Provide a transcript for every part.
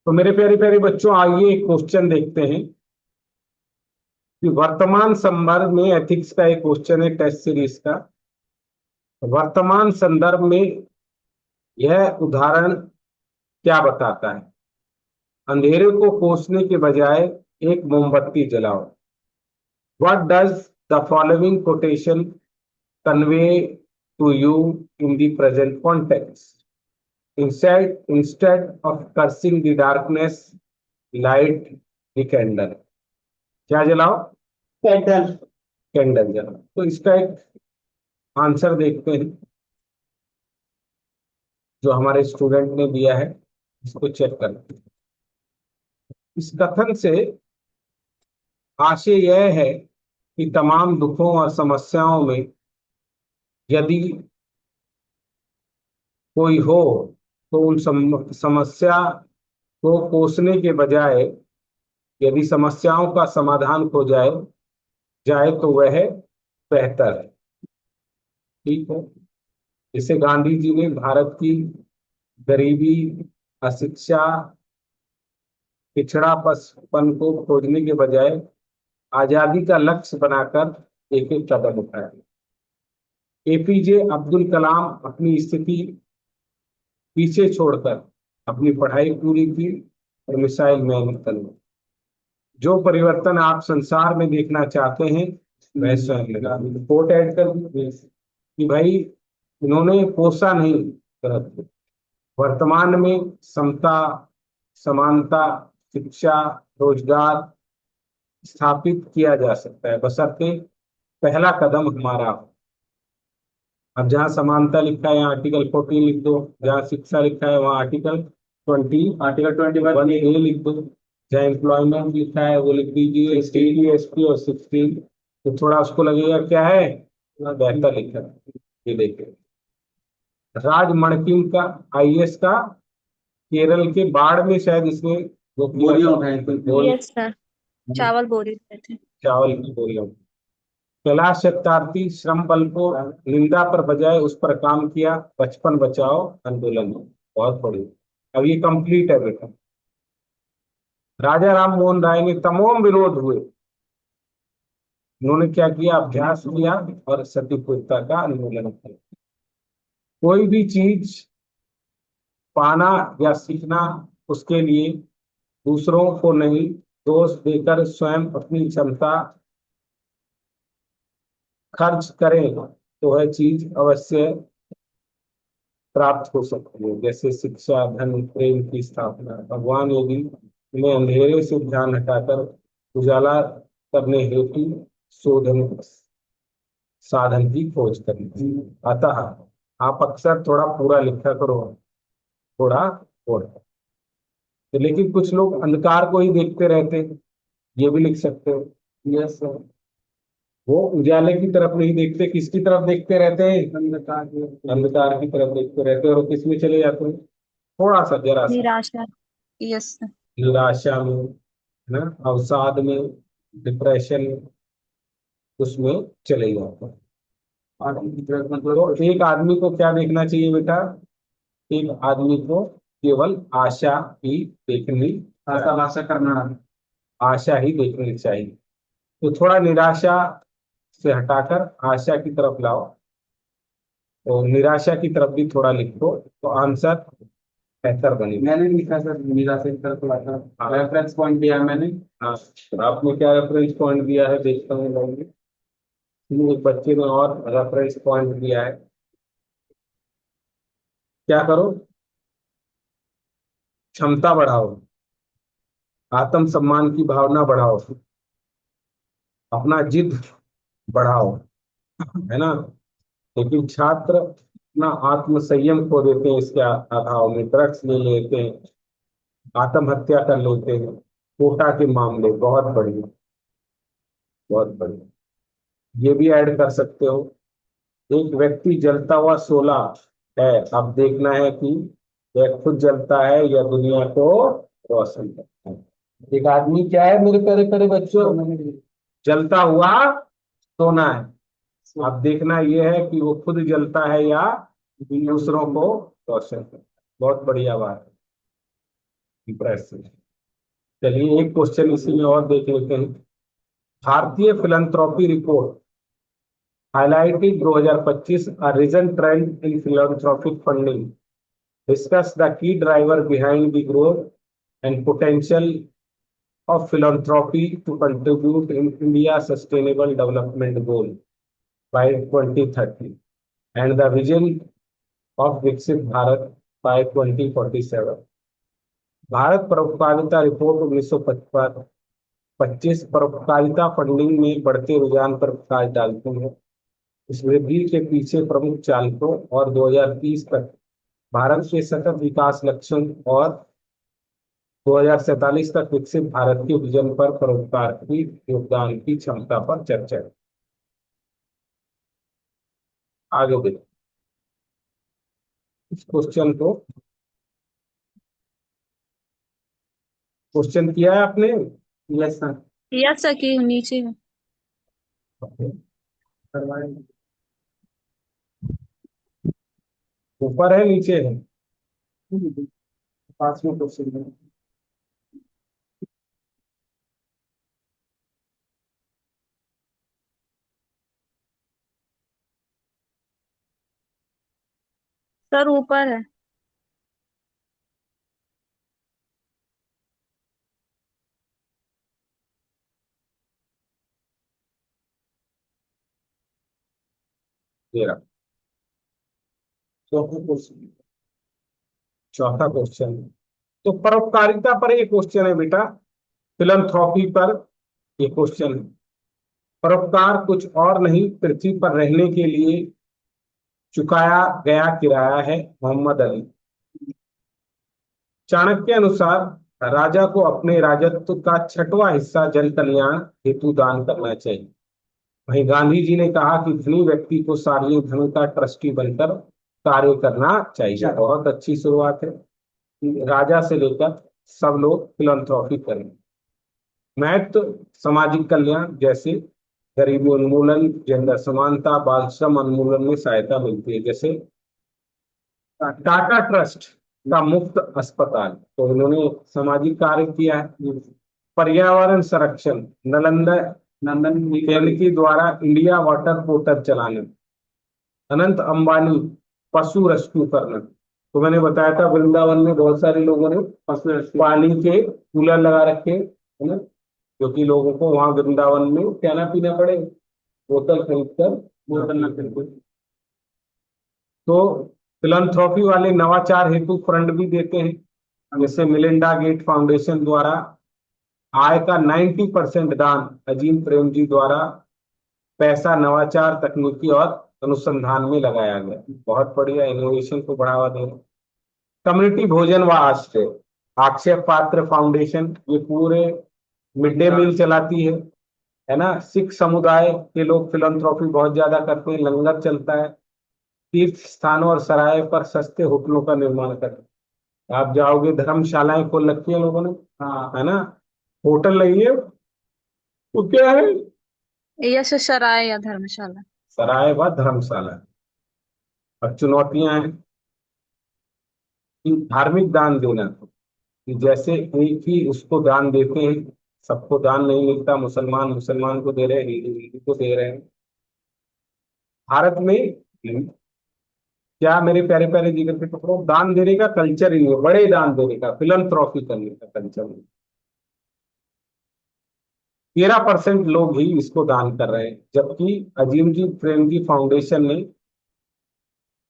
तो मेरे प्यारे प्यारे बच्चों, आइए एक क्वेश्चन देखते हैं कि वर्तमान संदर्भ में, एथिक्स का एक क्वेश्चन है टेस्ट सीरीज का। वर्तमान संदर्भ में यह उदाहरण क्या बताता है? अंधेरे को कोसने के बजाय एक मोमबत्ती जलाओ। What does the following quotation convey to you in the present context? Instead of cursing the darkness, light the candle. क्या जलाओ? कैंडल। कैंडल जलाओ। तो इसका एक आंसर देखते हैं जो हमारे स्टूडेंट ने दिया है, इसको चेक करते हैं। इस कथन से आशय यह है कि तमाम दुखों और समस्याओं में यदि कोई हो तो उन समस्या को कोसने के बजाय यदि समस्याओं का समाधान हो जाए जाए तो वह बेहतर है। ठीक है। जैसे गांधी जी ने भारत की गरीबी, अशिक्षा, पिछड़ापन को खोजने के बजाय आजादी का लक्ष्य बनाकर एक एक कदम उठाया। एपीजे अब्दुल कलाम अपनी स्थिति पीछे छोड़कर अपनी पढ़ाई पूरी की और मिसाइल मैन बन गए। जो परिवर्तन आप संसार में देखना चाहते हैं वह स्वयं लगा। कोट ऐड कर दी कि भाई इन्होंने कोसा नहीं गलत। वर्तमान में समता, समानता, शिक्षा, रोजगार स्थापित किया जा सकता है, बशर्ते पहला कदम हमारा हो। अब जहाँ समानता लिखा है यहाँ आर्टिकल 14 लिख दो, जहाँ शिक्षा लिखा है वहाँ आर्टिकल 21 ए लिख दो, जहाँ एम्प्लॉयमेंट लिखा है वो लिख दीजिए ST, ST और 16। तो थोड़ा उसको लगेगा क्या है, बेहतर लिखा है। ये देखिए, राज मणकिम का IAS का केरल के बाढ़ में शायद इसने वो बोरियां उठाई थी, यस सर, चावल बोरी थे। चावल की बोरियां। कैलाश सत्यार्थी श्रम बल को निंदा पर बजाय उस पर काम किया, 55 बचाओ आंदोलन में। बहुत बढ़िया। अब ये कंप्लीट है बेटा। राजा राम मोहन राय ने तमाम विरोध हुए, उन्होंने क्या किया, अभ्यास किया और सतीपुरता का आंदोलन किया। कोई भी चीज पाना या सीखना, उसके लिए दूसरों को नहीं दोष देकर स्वयं अपनी क्षमता खर्च करें तो वह चीज अवश्य प्राप्त हो सकती है। जैसे शिक्षा, धन, प्रेम की स्थापना। भगवान यदि इन्हें अंधेरे से ध्यान हटाकर उजाला करने हेतु शोधन साधन की खोज करें। अतः आप अक्सर थोड़ा पूरा लिखा करो, थोड़ा थोड़ा। तो लेकिन कुछ लोग अंधकार को ही देखते रहते हैं, ये भी लिख सकते हो। Yes sir. वो उजाले की तरफ नहीं देखते, किसकी तरफ देखते रहते हैं? अंधकार की तरफ देखते रहते हैं और किस में चले जाते हैं? थोड़ा सा, जरा सा निराशा। Yes sir. निराशा में, है ना, अवसाद में, डिप्रेशन में, उसमें चले जाते हैं। तो एक आदमी को क्या देखना चाहिए बेटा? एक आदमी को केवल आशा ही देखनी, आशा करना, आशा ही देखनी चाहिए। तो थोड़ा निराशा से हटाकर आशा की तरफ लाओ, तो निराशा की तरफ भी थोड़ा लिखो तो आंसर बेहतर बनेगा। मैंने लिखा सर निराशा की तरफ थोड़ा सा रेफरेंस पॉइंट दिया मैंने। हाँ, तो आपने क्या रेफरेंस पॉइंट दिया है देखता हूँ लोग। एक बच्चे ने और रेफरेंस पॉइंट दिया है। क्या करो? क्षमता बढ़ाओ, आत्म सम्मान की भावना बढ़ाओ, अपना जिद बढ़ाओ, है ना। लेकिन छात्र अपना आत्म संयम खो देते हैं, इसके अभाव में ड्रग्स ले लेते हैं, आत्महत्या कर लेते हैं। कोटा के मामले बहुत बढ़िया, बहुत बढ़िया। ये भी ऐड कर सकते हो। एक व्यक्ति जलता हुआ शोला है, अब देखना है कि वह खुद जलता है या दुनिया को रोशन करता है। एक आदमी क्या है मेरे प्यारे प्यारे बच्चों? जलता हुआ सोना है। अब देखना यह है कि वो खुद जलता है या दूसरों को रोशन करता है। बहुत बढ़िया बात है। इम्प्रेसिव। चलिए एक क्वेश्चन इसी में और देख लेते हैं। भारतीय philanthropy report highlighted 2025 a recent trend in philanthropic funding. Discuss the key driver behind the growth and potential of philanthropy to contribute in India's sustainable development goal by 2030 and the vision of Viksit Bharat by 2047. Bharat परोपकारिता report 1925 परोपकारिता funding में बढ़ते रुझान पर प्रकाश डालती है। इस वृद्धि के पीछे प्रमुख चालकों और 2030 तक भारत के सतत विकास लक्ष्यों और 2047 तक विकसित भारत के विजन पर परोपकार की योगदान की क्षमता पर चर्चा है। आगे बढ़े इस क्वेश्चन किया है आपने? Yes sir. यस सर की नीचे है। ऊपर है नीचे है? पांच में क्वेश्चन है। सर ऊपर है। तेरह। चौथा क्वेश्चन तो परोपकारिता पर एक क्वेश्चन है बेटा, फिलंथ्रॉपी पर एक क्वेश्चन है। परोपकार कुछ और नहीं, पृथ्वी पर रहने के लिए चुकाया गया किराया है। मोहम्मद अली। चाणक्य अनुसार राजा को अपने राजत्व का 6वां हिस्सा जन कल्याण हेतु दान करना चाहिए। वहीं गांधी जी ने कहा कि धनी व्यक्ति को सार्वजनिक धन का ट्रस्टी बनकर कार्य करना चाहिए। बहुत अच्छी शुरुआत है। राजा से लेकर सब लोग फिलंथ्रॉपी करें। महत्व सामाजिक कल्याण जैसे गरीबी उन्मूलन, जेंडर समानता, बाल श्रम उन्मूलन में सहायता मिलती है। जैसे टाटा ट्रस्ट का मुफ्त अस्पताल, तो इन्होंने सामाजिक कार्य किया है। पर्यावरण संरक्षण, नालंदा नंदन के द्वारा इंडिया वाटर पोर्टल चलाने। अनंत अंबानी पशु रेस्क्यू करना। तो मैंने बताया था वृंदावन में बहुत सारे लोगों ने पशु पानी के कूलर लगा रखे है ना, क्योंकि लोगों को वहां वृंदावन में क्या ना पीना पड़े, बोतल खरीद कर बोतल न खरीदे। तो फिलंथ्रॉपी वाले नवाचार हेतु फंड भी देते हैं। जैसे मिलिंडा गेट फाउंडेशन द्वारा आय का 90% दान अजीम प्रेम जी द्वारा पैसा नवाचार, तकनीकी और अनुसंधान में लगाया गया। बहुत बढ़िया, इनोवेशन को बढ़ावा देना। कम्युनिटी भोजन व आश्रय, अक्षय पात्र फाउंडेशन ये पूरे मिड डे मील चलाती है ना। सिख समुदाय के लोग फिलंथ्रॉपी बहुत ज्यादा करते हैं, लंगर चलता है। तीर्थ स्थानों और सराय पर सस्ते होटलों का निर्माण करते हैं। आप जाओगे, धर्मशालाएं खोल रखी है लोगों ने, हाँ है ना। होटल नहीं है वो क्या है, यस सराय या धर्मशाला। सराय व धर्मशाला। और चुनौतियां हैं कि धार्मिक दान देना, कि जैसे एक ही उसको दान देते हैं, सबको दान नहीं मिलता। मुसलमान मुसलमान को दे रहे हैं, हिंदू हिंदू को दे रहे हैं। भारत में क्या मेरे प्यारे प्यारे जिगर के टुकड़ों, दान देने का कल्चर ही नहीं है, बड़े दान देने का, फिलंथ्रॉपी करने का कल्चर नहीं। 13% लोग ही इसको दान कर रहे हैं, जबकि अजीम जी प्रेम जी फाउंडेशन ने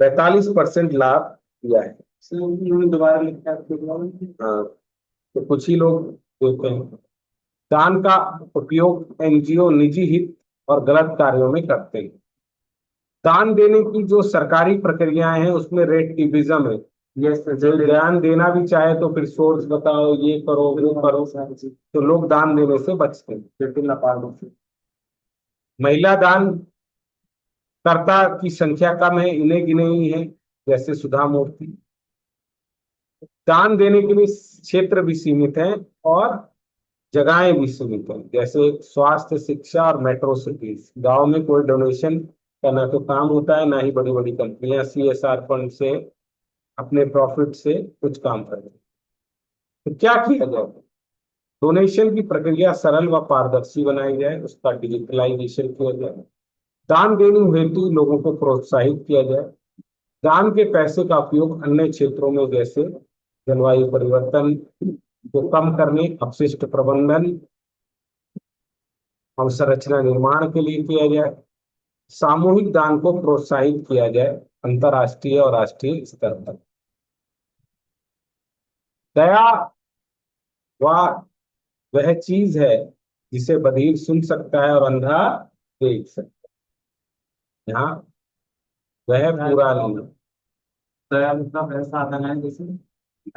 45% लाभ दिया है। उन्होंने दोबारा लिखा है। हाँ, तो कुछ ही लोग देते हैं। दान का उपयोग एनजीओ निजी हित और गलत कार्यों में करते हैं। दान देने की जो सरकारी प्रक्रियाएं हैं उसमें रेटिविज्म है। ये दान देना भी चाहे तो फिर सोर्स बताओ, ये करो वो करो, तो लोग दान देने से बचते हैं। महिला दान कर्ता की संख्या कम है, इन्हें गिने ही है, जैसे सुधा मूर्ति। दान देने के लिए क्षेत्र भी सीमित है और जगहें भी सीमित हैं, जैसे स्वास्थ्य, शिक्षा और मेट्रो सिटीज। गांव में कोई डोनेशन का ना तो काम होता है, ना ही बड़ी बड़ी कंपनियां सीएसआर फंड से अपने प्रॉफिट से कुछ काम करती हैं। तो क्या किया जाए? डोनेशन की प्रक्रिया सरल व पारदर्शी बनाई जाए, उसका डिजिटलाइजेशन किया जाए। दान देने हेतु लोगों को प्रोत्साहित किया जाए। दान के पैसे का उपयोग अन्य क्षेत्रों में जैसे जलवायु परिवर्तन को कम करने, अपशिष्ट प्रबंधन, अवसंरचना निर्माण के लिए किया जाए। सामूहिक दान को प्रोत्साहित किया जाए अंतर्राष्ट्रीय और राष्ट्रीय स्तर पर। दया वह वह चीज है जिसे बधिर सुन सकता है और अंधा देख सकता है। यहाँ वह पूरा नहीं। दयालुता वह साधन है जिसे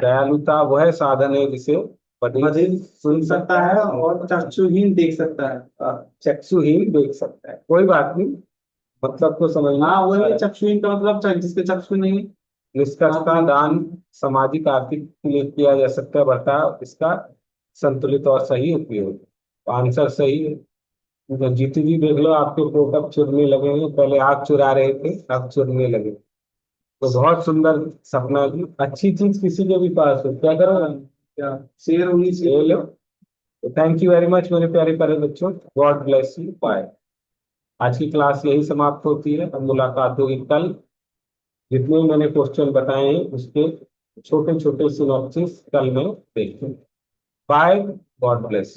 दयालुता वह साधन है जिसे बधिर बधिर सुन सकता है और चक्षुहीन देख सकता है। चक्षुहीन देख सकता है। कोई बात नहीं, मतलब तो समझना। हाँ वही चक्षुहीन का मतलब जिसके चक्षु नहीं। निष्कर्षतः दान सामाजिक आर्थिक के लिए किया जा सकता है, बता इसका संतुलित और सही उपयोग। तो आंसर सही है। तो जीतू जी देख लो, आपके कोट अब चुरने लगे हैं, पहले आप चुरा रहे थे, अब चुरने लगे। तो बहुत सुंदर सपना जी। अच्छी चीज किसी के भी पास हो, क्या करो? क्या शेर होनी ले चाहिए। लो। तो थैंक यू वेरी मच मेरे प्यारे प्यारे बच्चों। God bless you. बाय। आज की क्लास यही समाप्त होती है। अब मुलाकात होगी कल। जितने मैंने क्वेश्चन बताए हैं उसके छोटे छोटे सिनॉप्सिस कल मैं देखूँ। बाय। God bless.